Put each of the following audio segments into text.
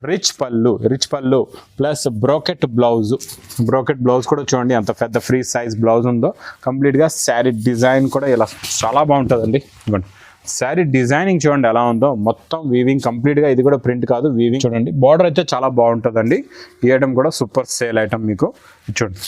Rich పళ్ళు plus brocade blouse కూడా చూడండి అంత పెద్ద ఫ్రీ సైజ్ బ్లౌజ్ ఉందో. కంప్లీట్గా శారీ డిజైన్ కూడా ఇలా చాలా బాగుంటుందండి. ఇవ్వండి శారీ డిజైనింగ్ చూడండి ఎలా ఉందో, మొత్తం వీవింగ్ కంప్లీట్గా. ఇది కూడా ప్రింట్ కాదు, వీవింగ్ చూడండి. బార్డర్ అయితే చాలా బాగుంటుందండి. ఈ ఐటమ్ కూడా సూపర్ సేల్ ఐటమ్ మీకు. చూడండి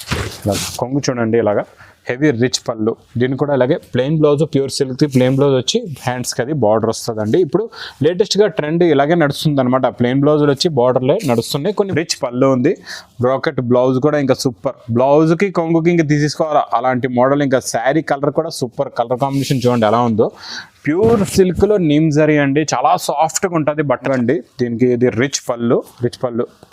ఇలా కొంగు చూడండి, ఇలాగా హెవీ రిచ్ పళ్ళు. దీన్ని కూడా అలాగే plain blouse, pure silk plain blouse వచ్చి హ్యాండ్స్కి అది బార్డర్ వస్తుందండి. ఇప్పుడు లేటెస్ట్గా ట్రెండ్ ఇలాగే నడుస్తుంది అనమాట. ప్లెయిన్ బ్లౌజులు వచ్చి బార్డర్లే నడుస్తున్నాయి. కొన్ని రిచ్ పళ్ళు ఉంది. బ్రోకెట్ బ్లౌజ్ కూడా ఇంకా సూపర్. బ్లౌజ్కి కొంగుకి ఇంకా తీసుకోవాలా అలాంటి మోడల్. ఇంకా శారీ కలర్ కూడా సూపర్ కలర్ కాంబినేషన్ చూడండి ఎలా ఉందో. ప్యూర్ సిల్క్లో నీమ్ జరీ అండి, చాలా సాఫ్ట్గా ఉంటుంది బట్ట అండి. దీనికి ఇది రిచ్ పళ్ళు.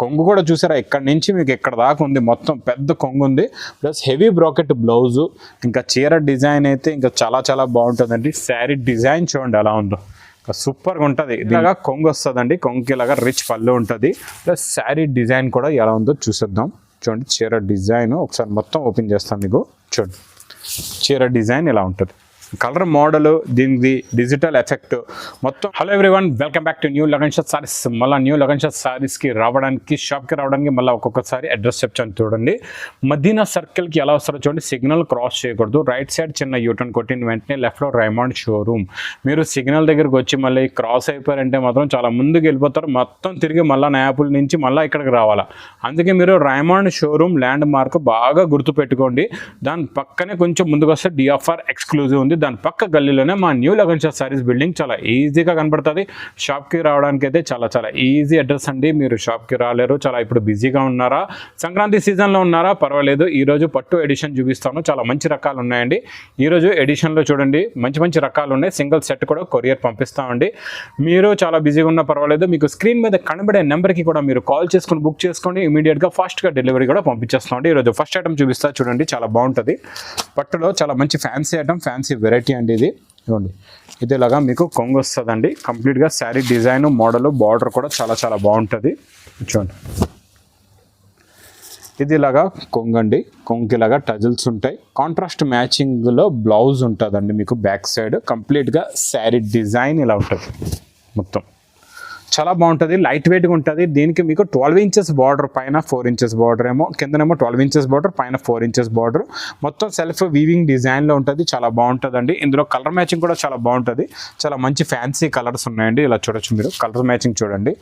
కొంగు కూడా చూసారా, ఇక్కడ నుంచి మీకు ఎక్కడ దాకా ఉంది, మొత్తం పెద్ద కొంగు ఉంది. Plus heavy brocade blouse. ఇంకా చీర డిజైన్ అయితే ఇంకా చాలా చాలా బాగుంటుందండి. శారీ డిజైన్ చూడండి ఎలా ఉందో, ఇంకా సూపర్గా ఉంటుంది. ఇలాగా కొంగు వస్తుందండి, కొంగుకి ఇలాగా రిచ్ పళ్ళు ఉంటుంది. ప్లస్ శారీ డిజైన్ కూడా ఎలా ఉందో చూసేద్దాం. చూడండి చీర డిజైన్ ఒకసారి మొత్తం ఓపెన్ చేస్తాం మీకు. చూడండి చీర డిజైన్ ఇలా ఉంటుంది. కలర్ మోడల్, దీనికి డిజిటల్ ఎఫెక్ట్ మొత్తం. Hello everyone, welcome back to new lagan shot saris. మళ్ళీ న్యూ లగన్ షాట్ సారీస్కి రావడానికి, షాప్కి రావడానికి మళ్ళీ ఒక్కొక్కసారి అడ్రస్ చెప్తాను చూడండి. మదీనా సర్కిల్కి ఎలా వస్తారో చూడండి. సిగ్నల్ క్రాస్ చేయకూడదు, రైట్ సైడ్ చిన్న యూటర్న్ కొట్టిన వెంటనే లెఫ్ట్లో రైమాండ్ షోరూమ్. మీరు సిగ్నల్ దగ్గరికి వచ్చి మళ్ళీ క్రాస్ అయిపోయారంటే మాత్రం చాలా ముందుకు వెళ్ళిపోతారు. మొత్తం తిరిగి మళ్ళీ నాయాపుల్ నుంచి మళ్ళీ ఇక్కడికి రావాలా. అందుకే మీరు రైమాండ్ షోరూమ్ ల్యాండ్ మార్క్ బాగా గుర్తుపెట్టుకోండి. దాని పక్కనే కొంచెం ముందుకు వస్తే డిఎఫ్ఆర్ ఎక్స్క్లూజివ్ ఉంది. దాని పక్క గల్లీలోనే మా new lagan shot saris building చాలా ఈజీగా కనబడుతుంది. షాప్కి రావడానికి అయితే చాలా చాలా ఈజీ అడ్రస్ అండి. మీరు షాప్కి రాలేరు, చాలా ఇప్పుడు బిజీగా ఉన్నారా, సంక్రాంతి సీజన్లో ఉన్నారా, పర్వాలేదు. ఈరోజు పట్టు ఎడిషన్ చూపిస్తాను. చాలా మంచి రకాలు ఉన్నాయండి. ఈరోజు ఎడిషన్లో చూడండి మంచి మంచి రకాలు ఉన్నాయి. సింగిల్ సెట్ కూడా కొరియర్ పంపిస్తామండి. మీరు చాలా బిజీగా ఉన్నా పర్వాలేదు, మీకు స్క్రీన్ మీద కనబడే నెంబర్కి కూడా మీరు కాల్ చేసుకుని బుక్ చేసుకోండి. ఇమీడియట్గా ఫాస్ట్గా డెలివరీ కూడా పంపించేస్తామండి. ఈరోజు ఫస్ట్ ఐటమ్ చూపిస్తా చూడండి, చాలా బాగుంటుంది. పట్టులో చాలా మంచి ఫ్యాన్సీ ఐటమ్, ఫ్యాన్సీ వెరైటీ అండి ఇది. ఇవ్వండి ఇది ఇలాగా మీకు కొంగు వస్తుందండి. కంప్లీట్గా శారీ డిజైన్, మోడల్, బార్డర్ కూడా చాలా చాలా బాగుంటుంది. చూడండి ఇది ఇలాగా కొంగండి. కొంగుకి ఇలాగా టజిల్స్ ఉంటాయి. కాంట్రాస్ట్ మ్యాచింగ్లో బ్లౌజ్ ఉంటుందండి మీకు. బ్యాక్ సైడ్ కంప్లీట్గా శారీ డిజైన్ ఇలా ఉంటుంది. మొత్తం చాలా బాగుంటుంది, లైట్ వెయిట్గా ఉంటుంది. దీనికి మీకు 12 ఇంచెస్ బార్డర్, పైన 4 ఇంచెస్ బార్డర్ ఏమో, కిందనేమో 12 ఇంచెస్ బార్డర్, పైన 4 ఇంచెస్ బార్డర్. మొత్తం సెల్ఫ్ వీవింగ్ డిజైన్లో ఉంటుంది. చాలా బాగుంటుందండి. ఇందులో కలర్ మ్యాచింగ్ కూడా చాలా బాగుంటుంది. చాలా మంచి ఫ్యాన్సీ కలర్స్ ఉన్నాయండి. ఇలా చూడొచ్చు మీరు. కలర్ మ్యాచింగ్ చూడండి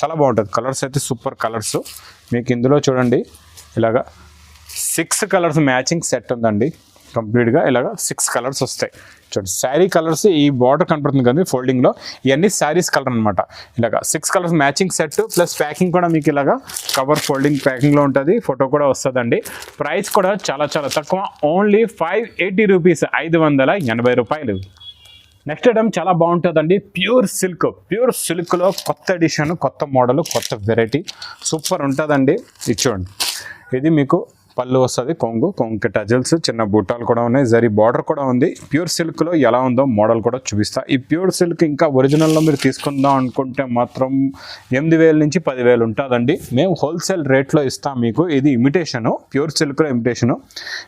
చాలా బాగుంటుంది. కలర్స్ అయితే సూపర్ కలర్స్. మీకు ఇందులో చూడండి ఇలాగా 6 కలర్స్ మ్యాచింగ్ సెట్ ఉందండి. కంప్లీట్గా ఇలాగా 6 కలర్స్ వస్తాయి. చూడండి శారీ కలర్స్ ఈ బార్డర్ కనపడుతుంది కదా ఫోల్డింగ్లో, ఇవన్నీ శారీస్ కలర్ అనమాట. ఇలాగా 6 colours matching set. Plus packing కూడా మీకు ఇలాగా కవర్ ఫోల్డింగ్ ప్యాకింగ్లో ఉంటుంది. ఫోటో కూడా వస్తుందండి. ప్రైస్ కూడా చాలా చాలా తక్కువ, ఓన్లీ 580 రూపీస్, 580 రూపాయలు. నెక్స్ట్ ఐటమ్ చాలా బాగుంటుందండి. ప్యూర్ సిల్క్లో కొత్త ఎడిషన్, కొత్త మోడల్, కొత్త వెరైటీ సూపర్ ఉంటుందండి. ఇది చూడండి, ఇది మీకు పళ్ళు వస్తుంది. కొంగుకి టజిల్స్, చిన్న బుట్టాలు కూడా ఉన్నాయి. జరీ బార్డర్ కూడా ఉంది. ప్యూర్ సిల్క్లో ఎలా ఉందో మోడల్ కూడా చూపిస్తా. ఈ ప్యూర్ సిల్క్ ఇంకా ఒరిజినల్లో మీరు తీసుకుందాం అనుకుంటే మాత్రం 8,000 నుంచి 10,000 ఉంటుందండి. మేము హోల్సేల్ రేట్లో ఇస్తాం మీకు. ఇది ఇమిటేషను, ప్యూర్ సిల్క్లో ఇమిటేషను.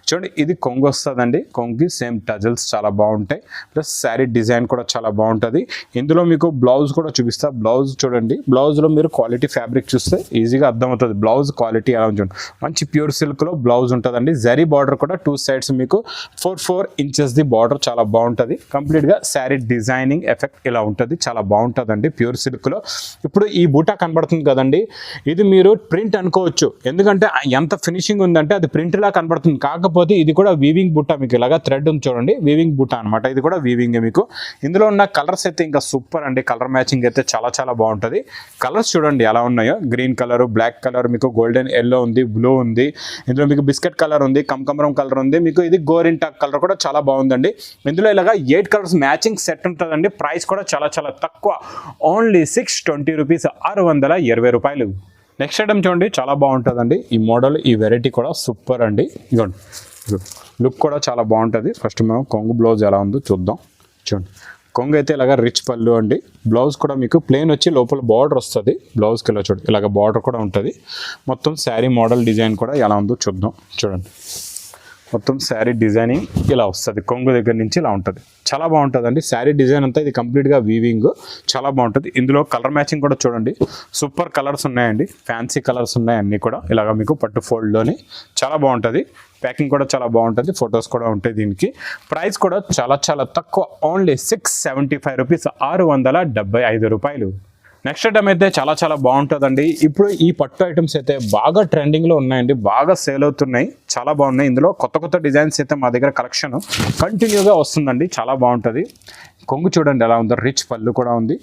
చూడండి ఇది కొంగు వస్తుందండి. కొంగుకి సేమ్ టజిల్స్ చాలా బాగుంటాయి. ప్లస్ శారీ డిజైన్ కూడా చాలా బాగుంటుంది. ఇందులో మీకు బ్లౌజ్ కూడా చూపిస్తా. బ్లౌజ్ చూడండి, బ్లౌజ్లో మీరు క్వాలిటీ ఫ్యాబ్రిక్ చూస్తే ఈజీగా అర్థమవుతుంది. బ్లౌజ్ క్వాలిటీ ఎలా చూడండి, మంచి ప్యూర్ సిల్క్లో బ్లౌజ్ ఉంటుందండి. జరీ బార్డర్ కూడా 2 సైడ్స్ మీకు 4 ఇంచెస్ ది బార్డర్ చాలా బాగుంటుంది. కంప్లీట్గా శారీ డిజైనింగ్ ఎఫెక్ట్ ఇలా ఉంటుంది. చాలా బాగుంటుందండి ప్యూర్ సిల్క్లో. ఇప్పుడు ఈ బూటా కనబడుతుంది కదండి, ఇది మీరు ప్రింట్ అనుకోవచ్చు. ఎందుకంటే ఎంత ఫినిషింగ్ ఉందంటే అది ప్రింట్లా కనబడుతుంది. కాకపోతే ఇది కూడా వీవింగ్ బూటా. మీకు ఇలాగా థ్రెడ్ ఉంది చూడండి, వీవింగ్ బూటా అనమాట. ఇది కూడా వీవింగ్. మీకు ఇందులో ఉన్న కలర్స్ అయితే ఇంకా సూపర్ అండి. కలర్ మ్యాచింగ్ అయితే చాలా చాలా బాగుంటుంది. కలర్స్ చూడండి ఎలా ఉన్నాయో. గ్రీన్ కలర్, బ్లాక్ కలర్, మీకు గోల్డెన్ ఎల్లో ఉంది, బ్లూ ఉంది. ఇందులో మీకు బిస్కెట్ కలర్ ఉంది, కమకమరం కలర్ ఉంది. మీకు ఇది గోరింటాక్ కలర్ కూడా చాలా బాగుందండి. ఇందులో ఇలాగా 8 కలర్స్ మ్యాచింగ్ సెట్ ఉంటుందండి. ప్రైస్ కూడా చాలా చాలా తక్కువ, ఓన్లీ 620 రూపీస్, 620 రూపాయలు. నెక్స్ట్ ఐటమ్ చూడండి చాలా బాగుంటుందండి. ఈ మోడల్, ఈ వెరైటీ కూడా సూపర్ అండి. ఇదిగోండి లుక్ కూడా చాలా బాగుంటుంది. ఫస్ట్ మేము కొంగు బ్లౌజ్ ఎలా ఉందో చూద్దాం. చూడండి కొంగు అయితే ఇలాగ రిచ్ పళ్ళు అండి. బ్లౌజ్ కూడా మీకు ప్లెయిన్ వచ్చి లోపల బార్డర్ వస్తుంది. బ్లౌజ్కి ఇలా చూడండి ఇలాగ బార్డర్ కూడా ఉంటుంది. మొత్తం శారీ మోడల్ డిజైన్ కూడా ఎలా ఉందో చూద్దాం. చూడండి మొత్తం శారీ డిజైనింగ్ ఇలా వస్తుంది, కొంగు దగ్గర నుంచి ఇలా ఉంటుంది. చాలా బాగుంటుందండి శారీ డిజైన్ అంతా. ఇది కంప్లీట్గా వీవింగ్ చాలా బాగుంటుంది. ఇందులో కలర్ మ్యాచింగ్ కూడా చూడండి, సూపర్ కలర్స్ ఉన్నాయండి, ఫ్యాన్సీ కలర్స్ ఉన్నాయి అన్నీ కూడా. ఇలాగ మీకు పట్టు ఫోల్డ్లోని చాలా బాగుంటుంది. ప్యాకింగ్ కూడా చాలా బాగుంటుంది, ఫొటోస్ కూడా ఉంటాయి. దీనికి ప్రైస్ కూడా చాలా చాలా తక్కువ, ఓన్లీ 675 రూపీస్, 675 రూపాయలు. నెక్స్ట్ ఐటమ్ అయితే చాలా చాలా బాగుంటుందండి. ఇప్పుడు ఈ పట్టు ఐటమ్స్ అయితే బాగా ట్రెండింగ్లో ఉన్నాయండి, బాగా సేల్ అవుతున్నాయి, చాలా బాగున్నాయి. ఇందులో కొత్త కొత్త డిజైన్స్ అయితే మా దగ్గర కలెక్షన్ కంటిన్యూగా వస్తుందండి, చాలా బాగుంటుంది. కొంగు చూడండి ఎలా ఉందో, రిచ్ పళ్ళు కూడా ఉంది.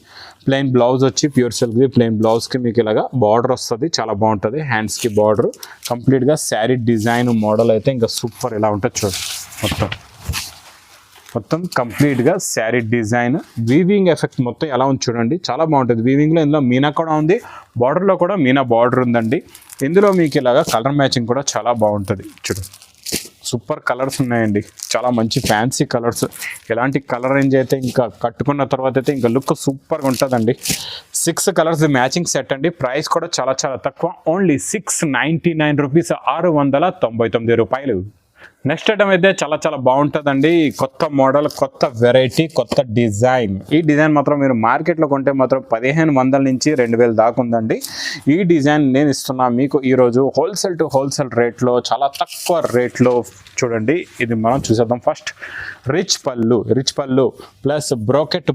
ప్లెయిన్ బ్లౌజ్ వచ్చి ప్యూర్ సిల్క్ది ప్లెయిన్ బ్లౌజ్కి మీకు ఇలాగా బార్డర్ వస్తుంది, చాలా బాగుంటుంది. హ్యాండ్స్కి బార్డర్ కంప్లీట్గా శారీ డిజైన్ మోడల్ అయితే ఇంకా సూపర్ ఇలా ఉంటుంది. చూడండి మొత్తం కంప్లీట్గా శారీ డిజైన్ వీవింగ్ ఎఫెక్ట్ మొత్తం ఎలా ఉంది చూడండి, చాలా బాగుంటుంది. వీవింగ్లో ఇందులో మీనా కూడా ఉంది, బార్డర్లో కూడా మీనా బార్డర్ ఉందండి. ఇందులో మీకు ఇలాగా కలర్ మ్యాచింగ్ కూడా చాలా బాగుంటుంది. చూడండి సూపర్ కలర్స్ ఉన్నాయండి, చాలా మంచి ఫ్యాన్సీ కలర్స్. ఎలాంటి కలర్ రేంజ్ అయితే ఇంకా కట్టుకున్న తర్వాత అయితే ఇంకా లుక్ సూపర్గా ఉంటుందండి. 6 కలర్స్ మ్యాచింగ్ సెట్ అండి. ప్రైస్ కూడా చాలా చాలా తక్కువ, ఓన్లీ 699 రూపీస్, 699 రూపాయలు. నెక్స్ట్ ఐటమ్ అయితే చాలా చాలా బాగుంటుందండి. కొత్త మోడల్, కొత్త వెరైటీ, కొత్త డిజైన్. ఈ డిజైన్ మాత్రం మీరు మార్కెట్లో కొంటే మాత్రం 1500 నుంచి 2000 దాకా ఉందండి. ఈ డిజైన్ నేను ఇస్తున్నా మీకు ఈరోజు హోల్సేల్ టు హోల్సేల్ రేట్లో, చాలా తక్కువ రేట్లో. చూడండి ఇది మనం చూసేద్దాం. ఫస్ట్ రిచ్ పళ్ళు ప్లస్ బ్రోకెట్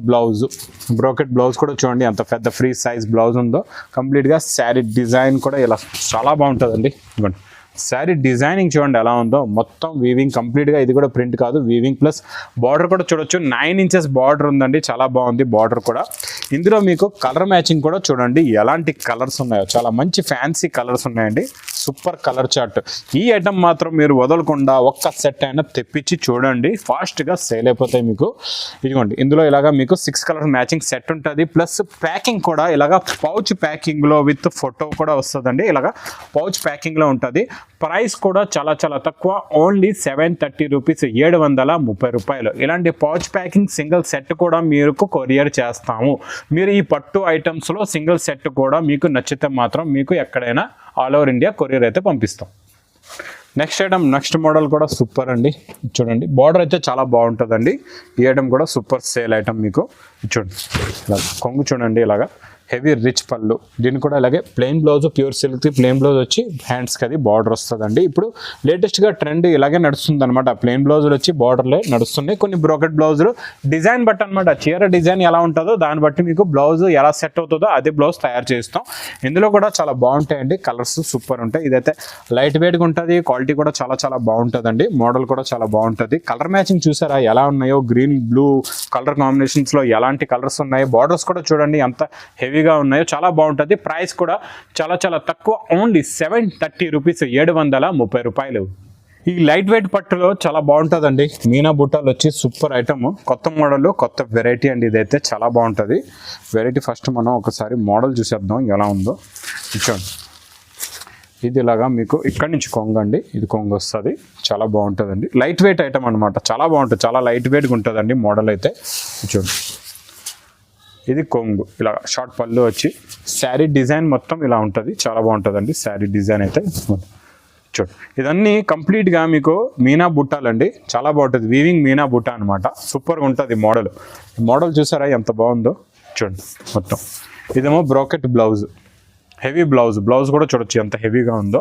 బ్లౌజ్ కూడా చూడండి ఎంత పెద్ద ఫ్రీ సైజ్ బ్లౌజ్ ఉందో. కంప్లీట్గా శారీ డిజైన్ కూడా ఇలా చాలా బాగుంటుందండి. ఇవ్వండి శారీ డిజైనింగ్ చూడండి ఎలా ఉందో, మొత్తం వీవింగ్ కంప్లీట్గా. ఇది కూడా ప్రింట్ కాదు, వీవింగ్ ప్లస్ బార్డర్ కూడా చూడొచ్చు. 9 ఇంచెస్ బార్డర్ ఉందండి, చాలా బాగుంది బార్డర్ కూడా. ఇందులో మీకు కలర్ మ్యాచింగ్ కూడా చూడండి ఎలాంటి కలర్స్ ఉన్నాయో, చాలా మంచి ఫ్యాన్సీ కలర్స్ ఉన్నాయండి. Super colour chart. ఈ ఐటమ్ మాత్రం మీరు వదలకుండా ఒక్క సెట్ అయినా తెప్పించి చూడండి, ఫాస్ట్గా సేల్ అయిపోతాయి మీకు. ఇదిగోండి ఇందులో ఇలాగా మీకు 6 కలర్ మ్యాచింగ్ సెట్ ఉంటుంది. ప్లస్ ప్యాకింగ్ కూడా ఇలాగా పౌచ్ ప్యాకింగ్లో విత్ ఫోటో కూడా వస్తుందండి. ఇలాగా పౌచ్ ప్యాకింగ్లో ఉంటుంది. ప్రైస్ కూడా చాలా చాలా తక్కువ, ఓన్లీ 730 రూపీస్, 730 రూపాయలు. ఇలాంటి పౌచ్ ప్యాకింగ్ సింగిల్ సెట్ కూడా మీకు కొరియర్ చేస్తాము. మీరు ఈ పట్టు ఐటమ్స్లో సింగిల్ సెట్ కూడా మీకు నచ్చితే మాత్రం మీకు ఎక్కడైనా ఆల్ ఓవర్ ఇండియా కొరియర్ అయితే పంపిస్తాం. నెక్స్ట్ ఐటమ్, నెక్స్ట్ మోడల్ కూడా సూపర్ అండి. చూడండి బార్డర్ అయితే చాలా బాగుంటుందండి. ఈ ఐటమ్ కూడా సూపర్ సేల్ ఐటమ్ మీకు. చూడండి ఇలా కొంగు చూడండి, ఇలాగా హెవీ రిచ్ పళ్ళు. దీన్ని కూడా అలాగే plain blouse, pure silk plain blouse వచ్చి హ్యాండ్స్కి అది బార్డర్ వస్తుందండి. ఇప్పుడు లేటెస్ట్గా ట్రెండ్ ఇలాగే నడుస్తుంది అనమాట. ప్లెయిన్ బ్లౌజులు వచ్చి బార్డర్లే నడుస్తున్నాయి. కొన్ని బ్రోకెట్ బ్లౌజులు డిజైన్ బట్టి అనమాట, చీర డిజైన్ ఎలా ఉంటుందో దాన్ని బట్టి మీకు బ్లౌజ్ ఎలా సెట్ అవుతుందో అదే బ్లౌజ్ తయారు చేస్తాం. ఇందులో కూడా చాలా బాగుంటాయండి, కలర్స్ సూపర్ ఉంటాయి. ఇదైతే లైట్ వెయిట్గా ఉంటుంది, క్వాలిటీ కూడా చాలా చాలా బాగుంటుందండి. మోడల్ కూడా చాలా బాగుంటుంది. కలర్ మ్యాచింగ్ చూసారా ఎలా ఉన్నాయో, గ్రీన్ బ్లూ కలర్ కాంబినేషన్స్లో ఎలాంటి కలర్స్ ఉన్నాయి. బార్డర్స్ కూడా చూడండి ఎంత హెవీగా ఉన్నాయో, చాలా బాగుంటుంది. ప్రైస్ కూడా చాలా చాలా తక్కువ, ఓన్లీ 730 రూపీస్, 730 రూపాయలు. ఈ లైట్ వెయిట్ పట్టులో చాలా బాగుంటుందండి. మీనా బుట్టాలు వచ్చి సూపర్ ఐటమ్, కొత్త మోడల్, కొత్త వెరైటీ అండి. ఇదైతే చాలా బాగుంటుంది వెరైటీ. ఫస్ట్ మనం ఒకసారి మోడల్ చూసేద్దాం ఎలా ఉందో. చూడండి ఇది ఇలాగా మీకు ఇక్కడ నుంచి కొంగు అండి, ఇది కొంగు వస్తుంది, చాలా బాగుంటుందండి. లైట్ వెయిట్ ఐటమ్ అనమాట, చాలా బాగుంటుంది, చాలా లైట్ వెయిట్గా ఉంటుందండి మోడల్ అయితే. చూడండి ఇది కొంగు, ఇలా షార్ట్ పళ్ళు వచ్చి శారీ డిజైన్ మొత్తం ఇలా ఉంటుంది, చాలా బాగుంటుందండి శారీ డిజైన్ అయితే. చూడండి ఇదన్నీ కంప్లీట్గా మీకు మీనా బుట్టాలండి, చాలా బాగుంటుంది. వీవింగ్ మీనా బుట్ట అనమాట, సూపర్గా ఉంటుంది మోడల్. మోడల్ చూసారా ఎంత బాగుందో. చూడండి మొత్తం ఇదేమో బ్రోకెట్ బ్లౌజ్, హెవీ బ్లౌజ్ కూడా చూడొచ్చు ఎంత హెవీగా ఉందో.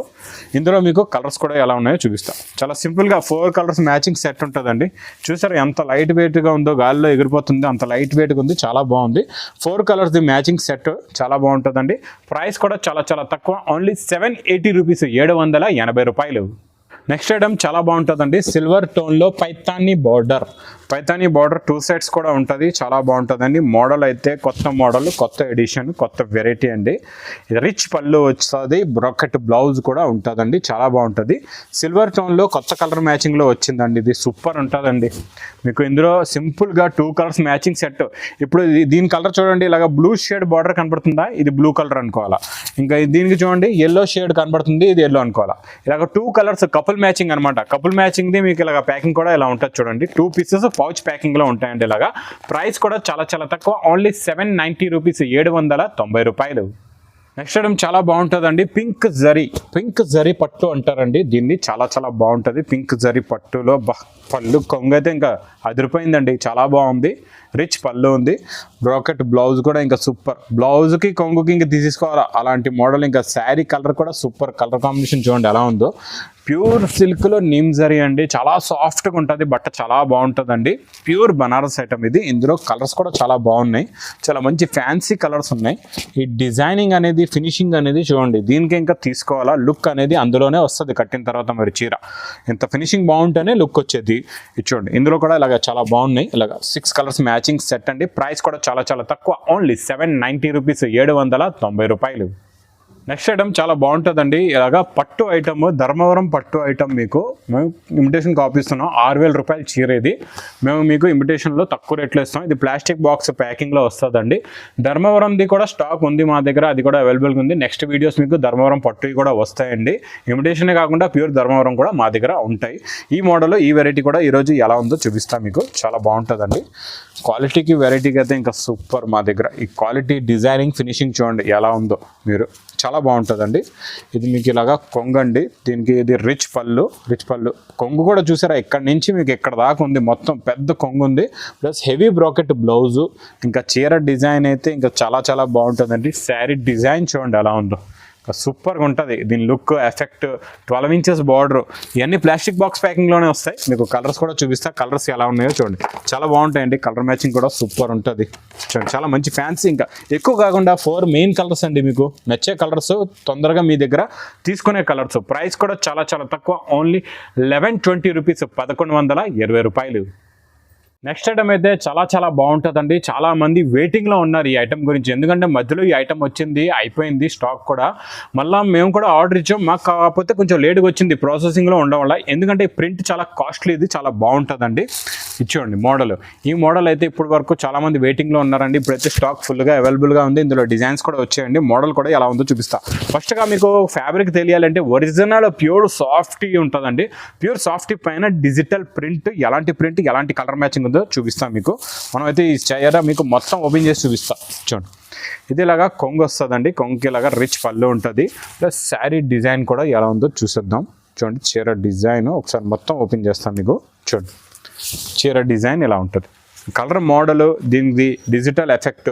ఇందులో మీకు కలర్స్ కూడా ఎలా ఉన్నాయో చూపిస్తాను. చాలా సింపుల్గా 4 కలర్స్ మ్యాచింగ్ సెట్ ఉంటుందండి. చూసారు ఎంత లైట్ వెయిట్గా ఉందో, గాలిలో ఎగిరిపోతుంది, అంత లైట్ వెయిట్గా ఉంది, చాలా బాగుంది. 4 కలర్స్ మ్యాచింగ్ సెట్ చాలా బాగుంటుందండి. ప్రైస్ కూడా చాలా చాలా తక్కువ, ఓన్లీ 780 రూపీస్, 780 రూపాయలు. నెక్స్ట్ ఐటమ్ చాలా బాగుంటుందండి. సిల్వర్ టోన్లో పైతానీ బార్డర్ 2 సైడ్స్ కూడా ఉంటుంది, చాలా బాగుంటుందండి. మోడల్ అయితే కొత్త మోడల్, కొత్త ఎడిషన్, కొత్త వెరైటీ అండి. రిచ్ పళ్ళు వస్తుంది, బ్రోకెట్ బ్లౌజ్ కూడా ఉంటుందండి, చాలా బాగుంటుంది. సిల్వర్ టోన్లో కొత్త కలర్ మ్యాచింగ్లో వచ్చిందండి. ఇది సూపర్ ఉంటుందండి మీకు. ఇందులో సింపుల్గా 2 కలర్స్ మ్యాచింగ్ సెట్. ఇప్పుడు దీని కలర్ చూడండి, ఇలాగ బ్లూ షేడ్ బార్డర్ కనబడుతుందా, ఇది బ్లూ కలర్ అనుకోవాలా. ఇంకా దీనికి చూడండి ఎల్లో షేడ్ కనబడుతుంది, ఇది ఎల్లో అనుకోవాలా. ఇలాగ 2 కలర్స్ కపుల్ మ్యాచింగ్ అనమాట. కపుల్ మ్యాచింగ్ది మీకు ఇలాగ ప్యాకింగ్ కూడా ఇలా ఉంటుంది చూడండి. 2 పీసెస్ పౌచ్ ప్యాకింగ్లో ఉంటాయండి ఇలాగా. ప్రైస్ కూడా చాలా చాలా తక్కువ, ఓన్లీ 790 రూపీస్, 790 రూపాయలు. నెక్స్ట్ ఐటమ్ చాలా బాగుంటుందండి, పింక్ జరీ పట్టు అంటారండి దీన్ని. చాలా చాలా బాగుంటుంది పింక్ జరీ పట్టులో. పళ్ళు కొంగు అయితే ఇంకా అదిరిపోయిందండి, చాలా బాగుంది. రిచ్ పళ్ళు ఉంది, బ్రోకెట్ బ్లౌజ్ కూడా ఇంకా సూపర్. బ్లౌజ్కి కొంగుకి ఇంకా తీసుకోవాలా అలాంటి మోడల్. ఇంకా శారీ కలర్ కూడా సూపర్, కలర్ కాంబినేషన్ చూడండి ఎలా ఉందో. ప్యూర్ సిల్క్లో నీమ్ జరీ అండి, చాలా సాఫ్ట్గా ఉంటుంది బట్ట, చాలా బాగుంటుందండి. ప్యూర్ బనారస్ ఐటమ్ ఇది. ఇందులో కలర్స్ కూడా చాలా బాగున్నాయి, చాలా మంచి ఫ్యాన్సీ కలర్స్ ఉన్నాయి. ఈ డిజైనింగ్ అనేది, ఫినిషింగ్ అనేది చూడండి, దీనికి ఇంకా తీసుకోవాలా లుక్ అనేది అందులోనే వస్తుంది కట్టిన తర్వాత. మరి చీర ఇంత ఫినిషింగ్ బాగుంటేనే లుక్ వచ్చేది. ఇది చూడండి, ఇందులో కూడా ఇలాగ చాలా బాగున్నాయి. ఇలాగ 6 కలర్స్ మ్యాచింగ్ సెట్ అండి. ప్రైస్ కూడా చాలా చాలా తక్కువ, ఓన్లీ 790 రూపీస్, 790 రూపాయలు. నెక్స్ట్ ఐటమ్ చాలా బాగుంటుందండి, ఇలాగా పట్టు ఐటమ్, ధర్మవరం పట్టు ఐటమ్. మీకు మేము ఇమిటేషన్ కాపీ ఇస్తున్నాం, 6000 రూపాయలు చీర ఇది. మేము మీకు ఇమిటేషన్లో తక్కువ రేట్లో ఇస్తాం. ఇది ప్లాస్టిక్ బాక్స్ ప్యాకింగ్లో వస్తుందండి. ధర్మవరంది కూడా స్టాక్ ఉంది మా దగ్గర, అది కూడా అవైలబుల్గా ఉంది. నెక్స్ట్ వీడియోస్ మీకు ధర్మవరం పట్టువి కూడా వస్తాయండి. ఇమిటేషనే కాకుండా ప్యూర్ ధర్మవరం కూడా మా దగ్గర ఉంటాయి. ఈ మోడల్, ఈ వెరైటీ కూడా ఈరోజు ఎలా ఉందో చూపిస్తాం మీకు. చాలా బాగుంటుందండి, క్వాలిటీకి వెరైటీకి అయితే ఇంకా సూపర్ మా దగ్గర. ఈ క్వాలిటీ, డిజైనింగ్, ఫినిషింగ్ చూడండి ఎలా ఉందో మీరు, చాలా బాగుంటుందండి. ఇది మీకు ఇలాగా కొంగండి, దీనికి ఇది రిచ్ పళ్ళు. కొంగు కూడా చూసారా, ఇక్కడి నుంచి మీకు ఇక్కడ దాకా ఉంది, మొత్తం పెద్ద కొంగు ఉంది. Plus heavy bracket blouse. ఇంకా చీర డిజైన్ అయితే ఇంకా చాలా చాలా బాగుంటుందండి. శారీ డిజైన్ చూడండి ఎలా ఉందో, సూపర్గా ఉంటుంది. దీని లుక్, ఎఫెక్ట్, 12 ఇంచెస్ బార్డర్, ఇవన్నీ ప్లాస్టిక్ బాక్స్ ప్యాకింగ్లోనే వస్తాయి. మీకు కలర్స్ కూడా చూపిస్తా, కలర్స్ ఎలా ఉన్నాయో చూడండి, చాలా బాగుంటాయండి. కలర్ మ్యాచింగ్ కూడా సూపర్ ఉంటుంది చూడండి, చాలా మంచి ఫ్యాన్సీ. ఇంకా ఎక్కువ కాకుండా 4 మెయిన్ కలర్స్ అండి, మీకు నచ్చే కలర్స్, తొందరగా మీ దగ్గర తీసుకునే కలర్స్. ప్రైస్ కూడా చాలా చాలా తక్కువ, ఓన్లీ 1120 రూపీస్, 1120 రూపాయలు. నెక్స్ట్ ఐటమ్ అయితే చాలా చాలా బాగుంటుందండి. చాలా మంది వెయిటింగ్లో ఉన్నారు ఈ ఐటమ్ గురించి, ఎందుకంటే మధ్యలో ఈ ఐటమ్ వచ్చింది, అయిపోయింది స్టాక్ కూడా. మళ్ళీ మేము కూడా ఆర్డర్ ఇచ్చాం, మాకు కాకపోతే కొంచెం లేట్గా వచ్చింది ప్రాసెసింగ్లో ఉండడం వల్ల. ఎందుకంటే ఈ ప్రింట్ చాలా కాస్ట్లీ, ఇది చాలా బాగుంటుందండి. ఇచ్చేయండి మోడల్. ఈ మోడల్ అయితే ఇప్పుడు వరకు చాలామంది వెయిటింగ్లో ఉన్నారండి. ఇప్పుడైతే స్టాక్ ఫుల్గా అవైలబుల్గా ఉంది. ఇందులో డిజైన్స్ కూడా వచ్చాయండి. మోడల్ కూడా ఎలా ఉందో చూపిస్తా. ఫస్ట్గా మీకు ఫ్యాబ్రిక్ తెలియాలంటే ఒరిజినల్ ప్యూర్ సాఫ్టీ ఉంటుందండి. ప్యూర్ సాఫ్టీ పైన డిజిటల్ ప్రింట్, ఎలాంటి కలర్ మ్యాచింగ్ చూపిస్తాం మీకు. మనమైతే ఈ చీర మీకు మొత్తం ఓపెన్ చేసి చూపిస్తాం చూడండి. ఇది ఇలాగా కొంగు వస్తుందండి, కొంగుకి ఇలాగా రిచ్ పళ్ళు ఉంటుంది. ప్లస్ శారీ డిజైన్ కూడా ఎలా ఉందో చూసేద్దాం చూడండి. చీర డిజైన్ ఒకసారి మొత్తం ఓపెన్ చేస్తాం మీకు చూడండి. చీర డిజైన్ ఇలా ఉంటుంది, కలర్ మోడల్, దీనికి డిజిటల్ ఎఫెక్ట్.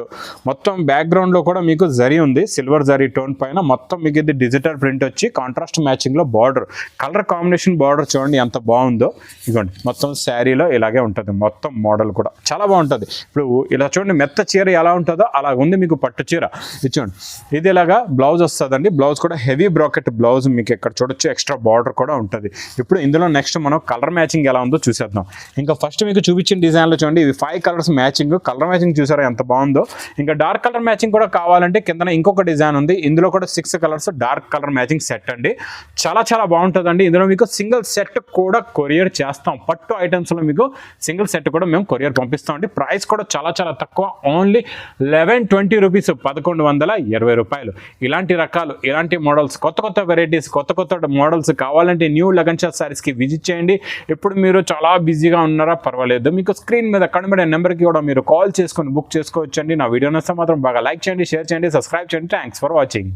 మొత్తం బ్యాక్గ్రౌండ్లో కూడా మీకు జరీ ఉంది, సిల్వర్ జరీ టోన్ పైన మొత్తం మీకు ఇది డిజిటల్ ప్రింట్ వచ్చి కాంట్రాస్ట్ మ్యాచింగ్లో బార్డర్, కలర్ కాంబినేషన్ బార్డర్ చూడండి ఎంత బాగుందో. ఇదిగోండి మొత్తం శారీలో ఇలాగే ఉంటుంది, మొత్తం మోడల్ కూడా చాలా బాగుంటుంది. ఇప్పుడు ఇలా చూడండి, మెత్త చీర ఎలా ఉంటుందో అలా ఉంది మీకు పట్టు చీర. ఇది చూడండి, ఇది ఇలాగా బ్లౌజ్ వస్తుందండి. బ్లౌజ్ కూడా హెవీ బ్రాకెట్ బ్లౌజ్, మీకు ఇక్కడ చూడొచ్చు ఎక్స్ట్రా బార్డర్ కూడా ఉంటుంది. ఇప్పుడు ఇందులో నెక్స్ట్ మనం కలర్ మ్యాచింగ్ ఎలా ఉందో చూసేద్దాం. ఇంకా ఫస్ట్ మీకు చూపించిన డిజైన్లో చూడండి, ఇవి 5 కలర్స్ మ్యాచింగ్. కలర్ మ్యాచింగ్ చూసారా ఎంత బాగుందో. ఇంకా డార్క్ కలర్ మ్యాచింగ్ కూడా కావాలంటే కింద ఇంకొక డిజైన్ ఉంది. ఇందులో కూడా 6 colours dark colour matching set అండి. చాలా చాలా బాగుంటుందండి. ఇందులో మీకు సింగిల్ సెట్ కూడా కొరియర్ చేస్తాం. పట్టు ఐటమ్స్లో మీకు సింగిల్ సెట్ కూడా మేము కొరియర్ పంపిస్తాం అండి. ప్రైస్ కూడా చాలా చాలా తక్కువ, ఓన్లీ 1120 రూపీస్, 1120 రూపాయలు. ఇలాంటి రకాలు, ఇలాంటి మోడల్స్, కొత్త వెరైటీస్, కొత్త మోడల్స్ కావాలంటే న్యూ లగన్ షాప్ సారీస్కి విజిట్ చేయండి. ఇప్పుడు మీరు చాలా బిజీగా ఉన్నారా పర్వాలేదు, మీకు స్క్రీన్ మీద కనబడే నెంబర్కి కూడా మీరు కాల్ చేసుకొని బుక్ చేసుకోవచ్చండి. నా వీడియో నచ్చితే మాత్రం బాగా లైక్ చేయండి, షేర్ చేయండి, సబ్స్క్రైబ్ చేయండి. Thanks for watching.